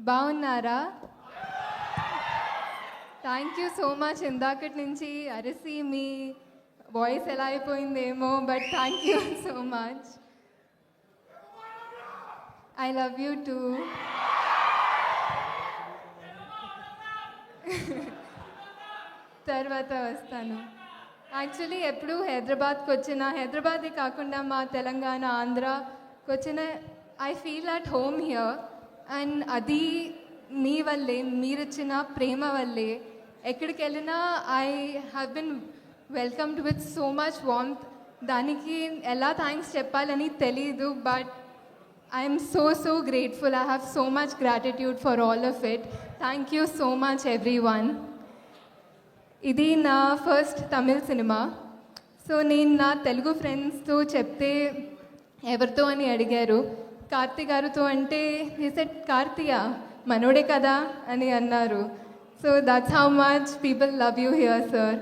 బాగున్నారా? Thank you so much. ఇందాకటి నుంచి అరిసి మీ వాయిస్ ఎలా అయిపోయిందేమో, but thank you so much. I love you too. తర్వాత వస్తాను. యాక్చువల్లీ ఎప్పుడు హైదరాబాద్కి వచ్చిన, హైదరాబాదే కాకుండా మా తెలంగాణ, ఆంధ్రాకి వచ్చిన, I feel at home here. And అది మీ వల్లే, మీరిచ్చిన ప్రేమ వల్లే. ఎక్కడికి వెళ్ళినా I have been welcomed with so much warmth. దానికి ఎలా థ్యాంక్స్ చెప్పాలని తెలీదు, but I'm so grateful. I have so much gratitude for all of it. Thank you so much every one. ఇది నా ఫస్ట్ తమిళ్ సినిమా. సో నేను నా తెలుగు ఫ్రెండ్స్తో చెప్తే ఎవరితో అని అడిగారు. కార్తీ గారితో అంటే హి సెడ్ కార్తీయా మనోడే కదా అని అన్నారు. So that's how much people love you here sir.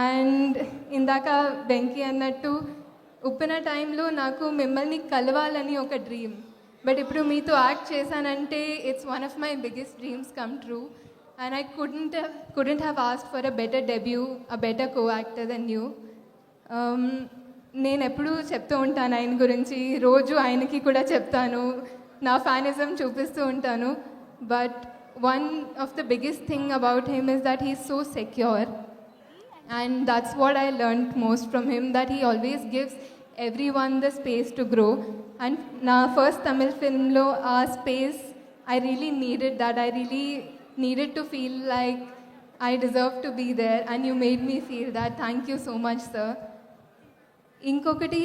And ఇందాక వెంకీ అన్నట్టు ఉప్పిన టైంలో నాకు మిమ్మల్ని కలవాలని ఒక డ్రీమ్, బట్ ఇప్పుడు మీతో యాక్ట్ చేశానంటే it's one of my biggest dreams come true. And I couldn't have asked for a better debut, a better co-actor than you. నేను ఎప్పుడూ చెప్తూ ఉంటాను ఆయన గురించి, రోజు ఆయనకి కూడా చెప్తాను, నా ఫ్యానిజం చూపిస్తూ ఉంటాను. But one of the biggest thing about him is that he is so secure. And that's what I learned most from him, that he always gives every one the space to grow. And నా first Tamil ఫిల్మ్లో ఆ space I really needed that. I really needed to feel like I deserve to be there, and you made me feel that. Thank you so much, sir. ఇంకొకటి,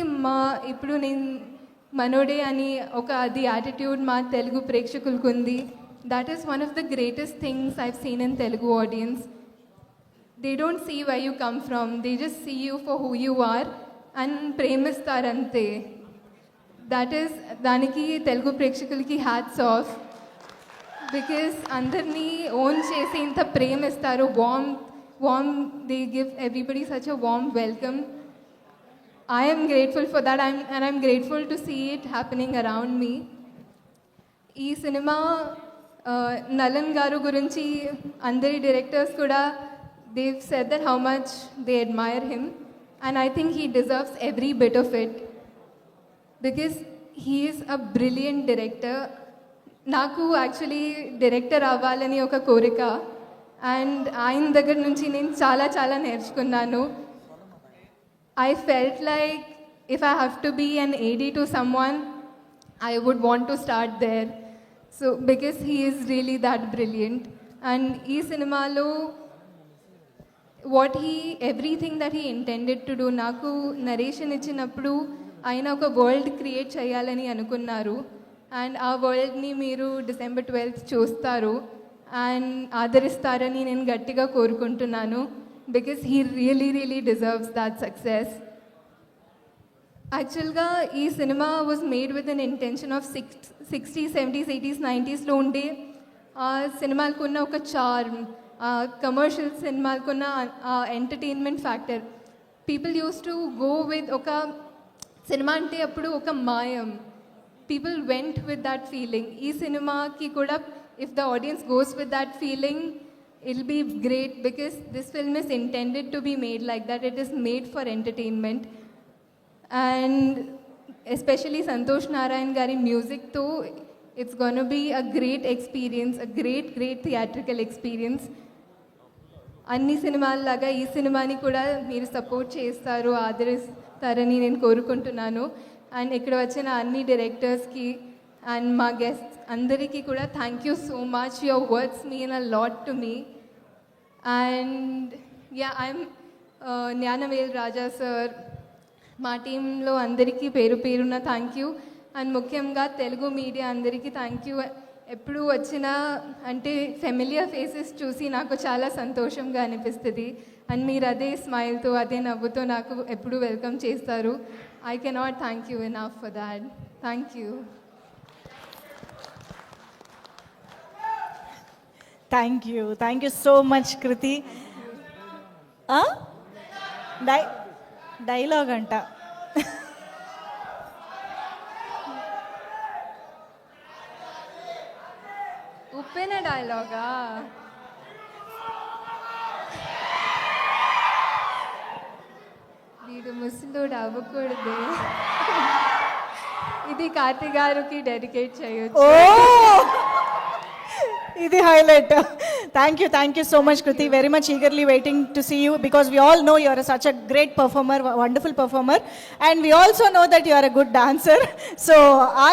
ఇప్పుడు నేను మనోడే అని ఒక అది attitude మా తెలుగు ప్రేక్షకులకు ఉంది. That is one of the greatest things I've seen in Telugu audience. They don't see why you come from, they just see you for who you are and ప్రేమిస్తారంతే. దట్ ఈస్, దానికి తెలుగు ప్రేక్షకులకి హ్యాట్స్ ఆఫ్. బికాస్ అందరినీ own చేసి ఇంత ప్రేమిస్తారు, warm they give everybody such a warm welcome. I am grateful for that, and I'm grateful to see it happening around me. ఈ cinema Nalan గారు గురించి అందరి డైరెక్టర్స్ కూడా they've said that how much they admire him, and I think he deserves every bit of it because he is a brilliant director. నాకు actually director అవ్వాలని ఒక కోరిక, and ఆయన దగ్గర నుంచి నేను చాలా నేర్చుకున్నాను. I felt like if I have to be an AD to someone, I would want to start there. So because he is really that brilliant. And ee cinemalo everything that he intended to do, naku narration ichinappudu ayina oka world create cheyalani anukunnaru. And aa world ni meeru December 12th చూస్తారు and ఆదరిస్తారని నేను గట్టిగా కోరుకుంటున్నాను. Because he really deserves that success. యాక్చువల్గా ఈ సినిమా was made with an intention of 60s, 70s, 80s, 90sలో ఉండే సినిమాలకున్న ఒక చార్మ్, కమర్షియల్ సినిమాలకున్న entertainment factor. People use to go with ఒక సినిమా అంటే అప్పుడు ఒక మాయం. People went with that feeling. ఈ సినిమాకి కూడా if the audience goes with that feeling, it'll be great because this film is intended to be made like that. It is made for entertainment, and especially Santosh Narayan gari music too, it's going to be a great experience, a great theatrical experience. అన్ని సినిమాల లాగా ఈ సినిమాని కూడా మీరు support చేస్తారు, ఆదరిస్తారని నేను కోరుకుంటున్నాను. అండ్ ఇక్కడ వచ్చిన అన్ని డైరెక్టర్స్కి and మా గెస్ట్స్ అందరికీ కూడా thank you so much. Your words mean a lot to me. And I'm Gnanavel Raja sir, మా టీంలో అందరికీ పేరున థ్యాంక్ యూ. అండ్ ముఖ్యంగా తెలుగు మీడియా అందరికీ థ్యాంక్ యూ. ఎప్పుడు వచ్చినా అంటే ఫెమిలియర్ ఫేసెస్ చూసి నాకు చాలా సంతోషంగా అనిపిస్తుంది. అండ్ మీరు అదే స్మైల్తో, అదే నవ్వుతో నాకు ఎప్పుడు వెల్కమ్ చేస్తారు. I cannot thank you enough for that. Thank you. Thank you so much Kriti. Dialogue అంట. చెప్పిన డైలాగా వీడు ముసలోడు అవ్వకూడదు. ఇది కార్తీ గారికి డెడికేట్ చేయొచ్చు. Oh! ఇది highlight. Thank you so much Kriti. Very much eagerly waiting to see you because we all know you are such a great performer, wonderful performer, and we also know that you are a good dancer. So I